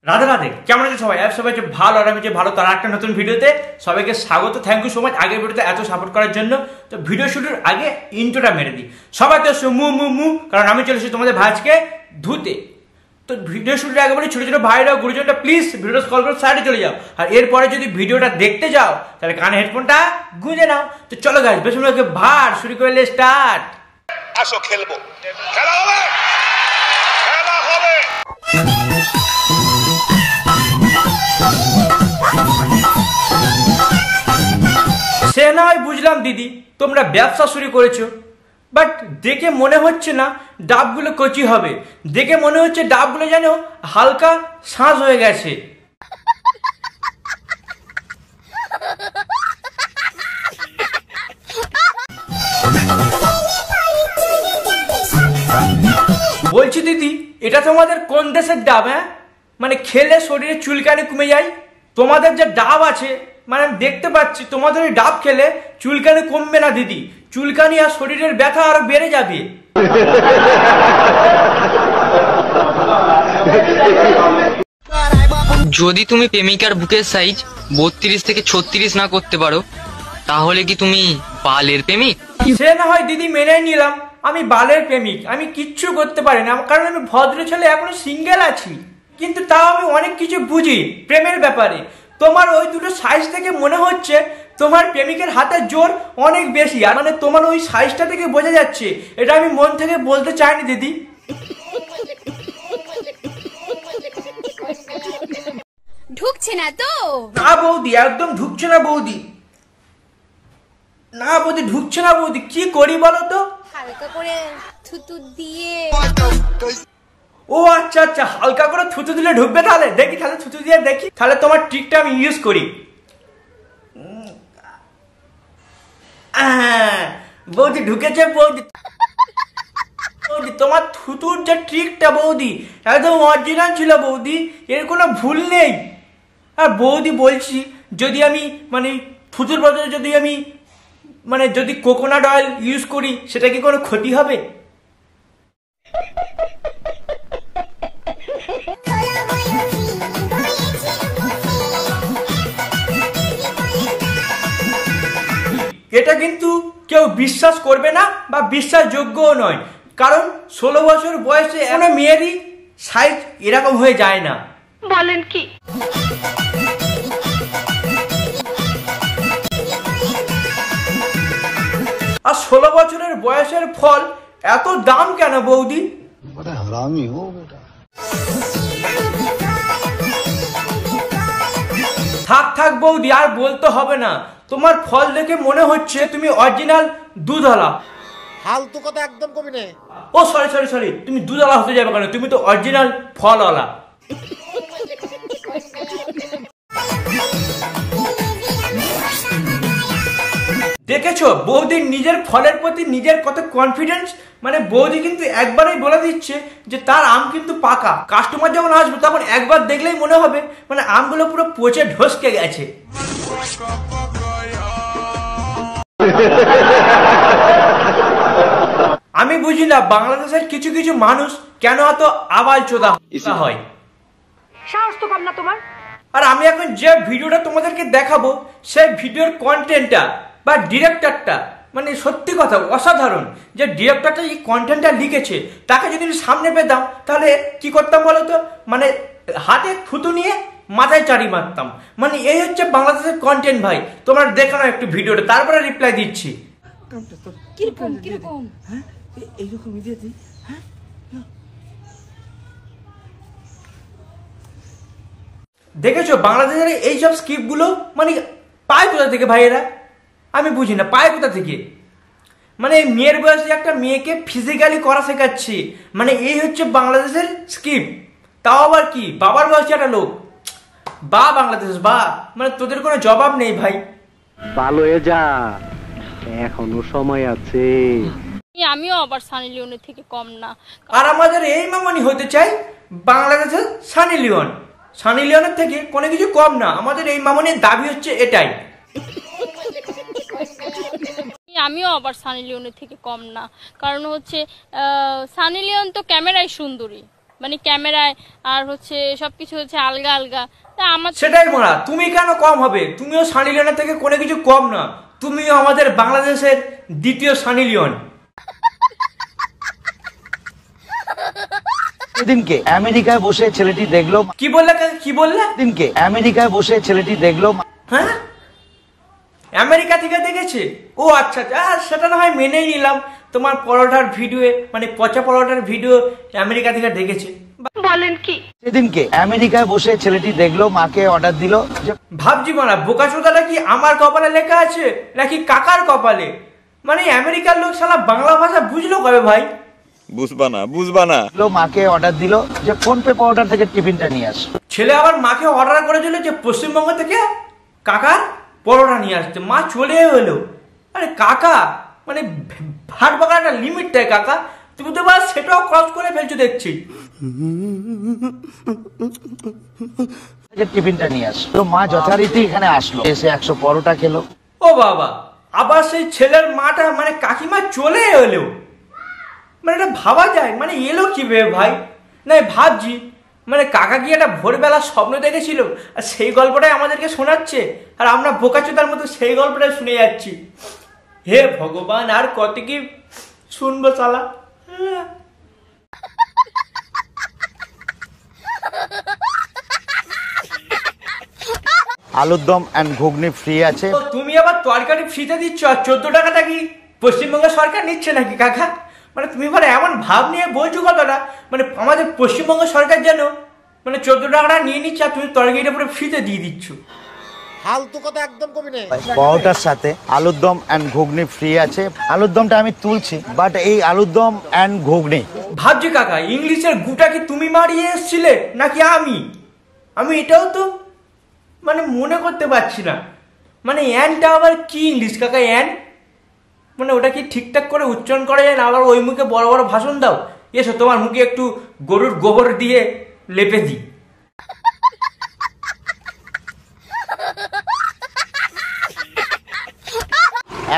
রাধে রাধে, কেমন আছে সবাই? সবাই যে ভালো আর আমি যে ভালো, তার একটা নতুন ভিডিওতে সবাইকে স্বাগত। থ্যাংক ইউ সো মাচ আগের ভিডিওতে এত সাপোর্ট করার জন্য। তো ভিডিও শুরুর আগে ইন্ট্রোটা মেরে দিই। সবাইকে মু মু মু, কারণ আমি চলে এসেছি তোমাদের ভাইকে ধুতে। তো ভিডিও শুরুর আগে বলি, ছোটো ছোটো ভাইরা গুরুজনটা প্লিজ ভিডিওটা স্ক্রল করে সাইডে চলে যাও, আর এরপরে যদি ভিডিওটা দেখতে যাও তাহলে কানে হেডফোনটা গুঁজে নাও। তো চলো গাইস, বেশ ভার শুরু করলে স্টার্ট। আসো খেলবো, খেলা হবে, খেলা হবে। সে নয় বুঝলাম দিদি, তোমরা ব্যবসা শুরু করেছো, বাট দেখে মনে হচ্ছে না ডাবগুলো কচি হবে। দেখে মনে হচ্ছে ডাবগুলো যেন হালকা শাঁস হয়ে গেছে। বলছি দিদি, এটা তোমাদের কোন দেশের ডাব? হ্যাঁ, মানে খেলে শরীরে চুলকানি কমে যায়। তোমাদের যে ডাব আছে, মানে আমি দেখতে পাচ্ছি তোমাদের ওই ডাব খেলে চুলকানি কমবে না দিদি, চুলকানি আর শরীরের ব্যথা আরো বেড়ে যাবে। যদি তুমি প্রেমিকার বুকের সাইজ 32 থেকে 36 না করতে পারো, তাহলে কি তুমি বালের প্রেমিক? সে না হয় দিদি মেনে নিলাম, আমি বালের প্রেমিক, আমি কিচ্ছু করতে পারি না, কারণ আমি ভদ্র ছেলে, এখনো সিঙ্গেল আছি। কিন্তু তাও আমি অনেক কিছু বুঝি প্রেমের ব্যাপারে। তোমার ওই দুটো সাইজ থেকে মনে হচ্ছে তোমার প্রেমিকের হাতে জোর অনেক বেশি, আর মানে তোমার ওই সাইজটা থেকে বোঝা যাচ্ছে। এটা আমি মন থেকে বলতে চাইনি দিদি। ঢুকছে না তো? না বৌদি, একদম ঢুকছে না বৌদি, না বৌদি ঢুকছে না বৌদি। কি করি বলো তো? হালকা করে থুতু দিয়ে। ও আচ্ছা আচ্ছা, হালকা করে থুতু দিলে ঢুকবে? তাহলে দেখি, তাহলে থুতু দিয়ে দেখি, তাহলে তোমার ট্রিকটা আমি ইউজ করি। বৌদি ঢুকেছে বৌদি। বৌদি তোমার থুতুর যে ট্রিকটা বৌদি একদম অরিজিনাল ছিল বৌদি, এর কোনো ভুল নেই। আর বৌদি বলছি, যদি আমি মানে থুতুর বদলে যদি আমি মানে যদি কোকোনাট অয়েল ইউজ করি, সেটা কি কোনো ক্ষতি হবে? এটা কিন্তু কেউ বিশ্বাস করবে না বা বিশ্বাসযোগ্যও নয়, কারণ 16 বছর বয়সে কোনো মেয়েরই সাইজ এরকম হয়ে যায় না। বলেন কি? আর 16 বছরের বয়সের ফল এত দাম কেন বৌদি? হারামি হো বেটা। থাক থাক বৌদি, আর বলতে হবে না। তোমার ফল দেখে মনে হচ্ছে তুমি অরিজিনাল দুধওয়ালা। ফালতু কথা একদম কবি নে। ও সরি সরি সরি, তুমি দুধওয়ালা হতে যাবে কেন? তুমি তো অরিজিনাল ফলওয়ালা। দেখেছো বৌদির নিজের ফলের প্রতি নিজের কত কনফিডেন্স। মানে বৌদি কিন্তু একবারেই বলে দিচ্ছে যে তার আম কিন্তু পাকা। কাস্টমার যখন আসবে তখন একবার দেখলেই মনে হবে মানে আমগুলো পুরো পচে ঢসকে গেছে। আমি বুঝি না বাংলাদেশের কিছু কিছু মানুষ কেন এত আবাল চোদা হয়। সাহস তো কম না তোমার? আর আমি এখন যে ভিডিওটা তোমাদেরকে দেখাবো, সেই ভিডিওর কন্টেন্টটা বা ডিরেক্টরটা মানে সত্যি কথা অসাধারণ। যে ডিরেক্টরটা এই কন্টেন্টটা লিখেছে, তাকে যদি সামনে পেতাম তাহলে কি করতাম বলো তো? মানে হাতে থুতু নিয়ে মাথায় চাড়ি মারতাম। মানে এই হচ্ছে বাংলাদেশের কন্টেন্ট ভাই। তোমরা দেখো না একটু ভিডিওটা, তারপরে রিপ্লাই দিচ্ছি। কিরকম কিরকম? হ্যাঁ এইরকম দিয়ে দিই। হ্যাঁ দেখেছো বাংলাদেশের এইসব স্ক্রিপ্টগুলো মানে পায় কোথা থেকে ভাই এরা? আমি বুঝি না পায় কোথা থেকে। মানে মেয়ের বয়সে একটা মেয়েকে ফিজিক্যালি করা শেখাচ্ছি, মানে এই হচ্ছে বাংলাদেশের স্ক্রিপ্ট। তাও আবার কি বাবার বয়সে একটা লোক। বা বাংলাদেশ বা, মানে তোদের কোনো জবাব নেই ভাই। ভালো হয়ে যা, এখনো সময় আছে। আমিও আবার সানি লিওনের থেকে কম না। আর আমাদের এই মামনি হতে চাই বাংলাদেশের সানি লিওন। সানি লিওনের থেকে কোনো কিছু কম না, আমাদের এই মামনির দাবি হচ্ছে এটাই। আমিও আবার সানি লিওনের থেকে কম না, কারণ হচ্ছে সানি লিওন তো ক্যামেরায় সুন্দরী, মানে ক্যামেরায় আর হচ্ছে সবকিছু হচ্ছে আলগা আলগা। তা আমার সেটাই মারা, তুমি কেন কম হবে? তুমিও সানি লিওনের থেকে কোনো কিছু কম না, তুমিও আমাদের বাংলাদেশের দ্বিতীয় সানি লিওন। সেদিনকে আমেরিকায় বসে ছেলেটি দেখলো। কি বললে কাকা, কি বললে? সেদিনকে আমেরিকায় বসে ছেলেটি দেখলো। হ্যাঁ, আমেরিকা থেকে দেখেছে? ও আচ্ছা, সেটা না হয় মেনেই নিলাম, তোমার পরোটার ভিডিও মানে পচা পরোটার ভিডিও আমেরিকা থেকে দেখেছে। বলেন কি? সেদিনকে আমেরিকায় বসে ছেলেটি দেখলো, মাকে অর্ডার দিল যে ভাবছি মারা বোকাচোদাটা কি আমার কপালে লেখা আছে নাকি কাকার কপালে? মানে আমেরিকার লোক শালা বাংলা ভাষা বুঝলো কবে ভাই? বুঝবা না মাকে অর্ডার দিল যে ফোন পে পাউডার থেকে টিফিনটা নিয়ে আস। ছেলে আবার মাকে অর্ডার করে দিল যে পশ্চিমবঙ্গ থেকে কাকার পরোটা নিয়ে আসতে, মা চলে এলো। আরে কাকা, মানে ভাট বাগার একটা লিমিট দেয় কাকা, তুমি তো বাস সেটাও ক্রস করে ফেলছো দেখছি। টিফিনটা নিয়ে আস। তো মা যথারীতি এখানে আসলো, এসে 100 পরোটা খেলো। ও বাবা, আবার সেই ছেলের মাটা মানে কাকিমা চলে এলো, মানে এটা ভাবা যায়? মানে এলো কি বে ভাই? না ভাবছি মানে কাকা কি একটা ভোরবেলা স্বপ্ন দেখেছিল আর সেই গল্পটাই আমাদেরকে শোনাচ্ছে, আর আমরা বোকাচোদার মতো সেই গল্পটাই শুনে যাচ্ছি। হে ভগবান, আর কত কি শুনবো চালা। আলুর দম এন্ড ঘুগনি ফ্রি আছে। তো তুমি আবার তরকারি ফ্রিতে দিচ্ছ, আর 14 টাকাটা কি পশ্চিমবঙ্গ সরকার নিচ্ছে নাকি কাকা? মানে তুমি মানে এমন ভাব নিয়ে বলছো কথাটা, মানে আমাদের পশ্চিমবঙ্গ সরকার যেন মানে 14 টাকাটা নিয়ে নিচ্ছে আর তুমি তরকারিটা পুরো ফ্রিতে দিয়ে দিচ্ছ। ফালতু কথা একদম কবি নেই। পরোটার সাথে আলুর দম এন্ড ঘুগনি ফ্রি আছে। আলুর দমটা আমি তুলছি, বাট এই আলুর দম এন্ড ঘুগনি ভাবছি কাকা ইংলিশের গুটা কি তুমি মারিয়ে এসছিলে নাকি আমি এটাও তো মানে মনে করতে পারছি না। মানে অ্যানটা আবার কি ইংলিশ কাকা? অ্যান মানে ওটা কি ঠিকঠাক করে উচ্চারণ করা যায় না? আবার ওই মুখে বড় বড় ভাষণ দাও। এসো তোমার মুখে একটু গরুর গোবর দিয়ে লেপে দিই।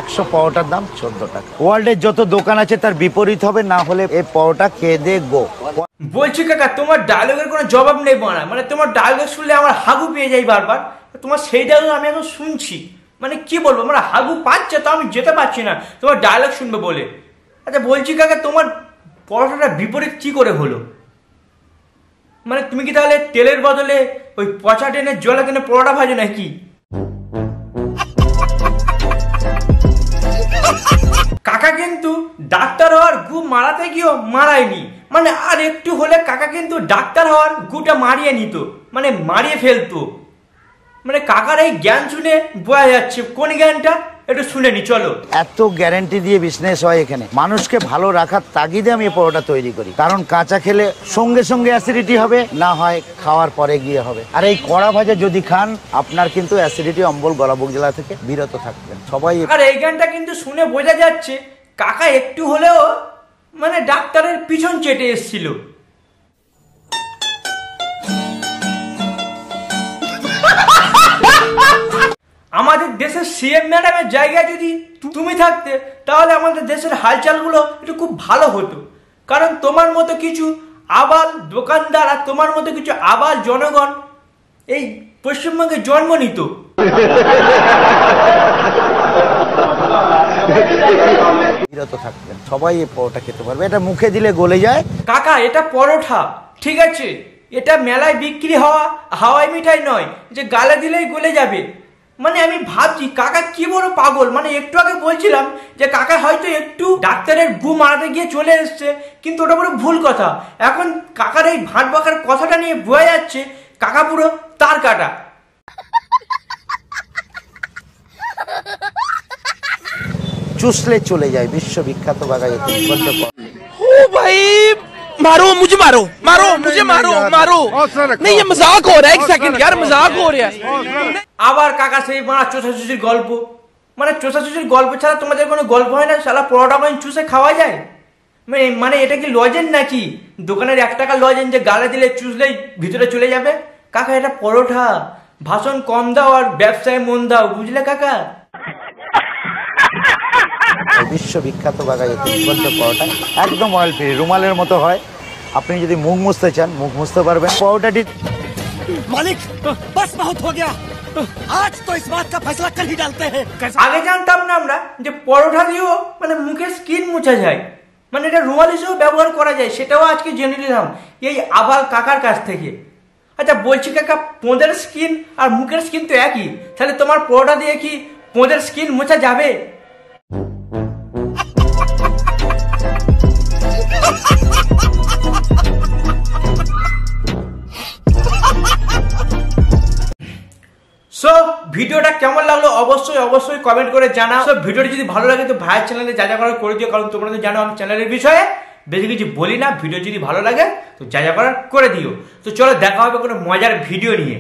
একশো পরোটার দাম 14 টাকা। ওয়ার্ল্ডের যত দোকান আছে তার বিপরীত হবে, না হলে এই পরোটা খেয়ে দে গো। বলছি কাকা তোমার ডায়লগের কোনো জবাব নেই বানা, মানে তোমার ডায়লগ শুনলে আমার হাগু পেয়ে যাই বারবার। তোমার সেই ডায়লগ আমি এখন শুনছি, মানে কি বলবো, আমার হাগু পাচ্ছে তো আমি যেতে পারছি না তোমার ডায়লগ শুনবে বলে। আচ্ছা বলছি কাকা তোমার পরোটাটা বিপরীত কি করে হলো? মানে তুমি কি তাহলে তেলের বদলে ওই পচা টেনে জলে টেনে পরোটা ভাজো নাকি? কাকা কিন্তু ডাক্তার হওয়ার গু মারাতে গিয়েও মারায়নি, মানে আর একটু হলে কাকা কিন্তু ডাক্তার হওয়ার গুটা মারিয়ে নিত, মানে মারিয়ে ফেলতো। মানে কাকার এই জ্ঞান শুনে বোঝা যাচ্ছে কোন জ্ঞানটা, একটু শুনে নি চলো। এত গ্যারান্টি দিয়ে বিজনেস হয় এখানে। মানুষকে ভালো রাখার তাগিদে আমি এই পরোটা তৈরি করি, কারণ কাঁচা খেলে সঙ্গে সঙ্গে অ্যাসিডিটি হবে, না হয় খাওয়ার পরে গিয়ে হবে। আর এই কড়া ভাজা যদি খান আপনার কিন্তু অ্যাসিডিটি, অম্বল, গলাবুক জ্বালা থেকে বিরত থাকবেন সবাই। আর এই জ্ঞানটা কিন্তু শুনে বোঝা যাচ্ছে কাকা একটু হলেও মানে ডাক্তারের পিছন চেটে এসছিল। আমাদের দেশের সিএম ম্যাডামের জায়গায় যদি তুমি থাকতে তাহলে আমাদের দেশের হালচালগুলো একটু খুব ভালো হতো, কারণ তোমার মতো কিছু আবাল দোকানদার আর তোমার মতো কিছু আবাল জনগণ এই পশ্চিমবঙ্গে জন্ম নিত। বিরত থাকবেন সবাই, এই পরোটা খেতে পারবে। এটা মুখে দিলে গলে যায়। কাকা এটা পরোটা ঠিক আছে, এটা মেলায় বিক্রি হওয়া হাওয়াই মিঠাই নয় যে গালে দিলেই গলে যাবে। মানে আমি ভাবছি কাকা কি বড় পাগল। মানে একটু আগে বলছিলাম যে কাকা হয়তো একটু ডাক্তারের গু মারাতে গিয়ে চলে এসছে, কিন্তু ওটা পুরো ভুল কথা। এখন কাকার এই ভাট বাঁকার কথাটা নিয়ে বোঝা যাচ্ছে কাকা পুরো তার কাটা। চুষলে চলে যায়, বিশ্ববিখ্যাত বাগায়তী। ओ भाई मारो मुझे, मारो मारो मुझे, मारो मारो। नहीं ये मजाक हो रहा है, एक सेकंड यार, मजाक हो रहा है। আবার কাকা সেই মারা চোষাচুষির গল্প, মানে চোষাচুষির গল্প ছাড়া তোমাদের কোনো গল্প হয় না? শালা পরোটা কোন চুষে খাওয়া যায়? মানে এটা কি লজেন নাকি দোকানের 1 টাকা লজেন যে গালে দিলে চুষলেই ভিতরে চলে যাবে? কাকা এটা পরোটা, ভাষণ কম দাও আর ব্যবসায় মন দাও, বুঝলে কাকা? বিশ্ববিখ্যাত বাগায়তী পরোটা একদম অয়েল ফ্রি, রুমালের মতো হয়। আপনি যদি মুখ মুছতে চান মুখ মুছতে পারবেন। পরোটাটি मालिक बस बहुत हो गया आज तो इस बात का फैसला कल ही डालते हैं। আগে জানতাম না আমরা যে পরোটা দিয়েও মানে মুখের স্কিন মুছা যায়, মানে এটা রুমাল হিসেবেও ব্যবহার করা যায়, সেটাও আজকে জেনে নিলাম এই আবাল কাকার কাছ থেকে। আচ্ছা বলছি কাকা, পোঁদের স্কিন আর মুখের স্কিন তো একই, তাহলে তোমার পরোটা দিয়ে কি পোঁদের স্কিন মোছা যাবে? সো ভিডিওটা কেমন লাগলো অবশ্যই কমেন্ট করে জানাও। সো ভিডিওটা যদি ভালো লাগে তো ভাইয়ের চ্যানেলে যা যা করার করে দিও, কারণ তোমরা তো জানো আমি চ্যানেলের বিষয়ে বেশি কিছু বলি না। ভিডিও যদি ভালো লাগে তো যা যা করার করে দিও। তো চলো দেখা হবে কোনো মজার ভিডিও নিয়ে।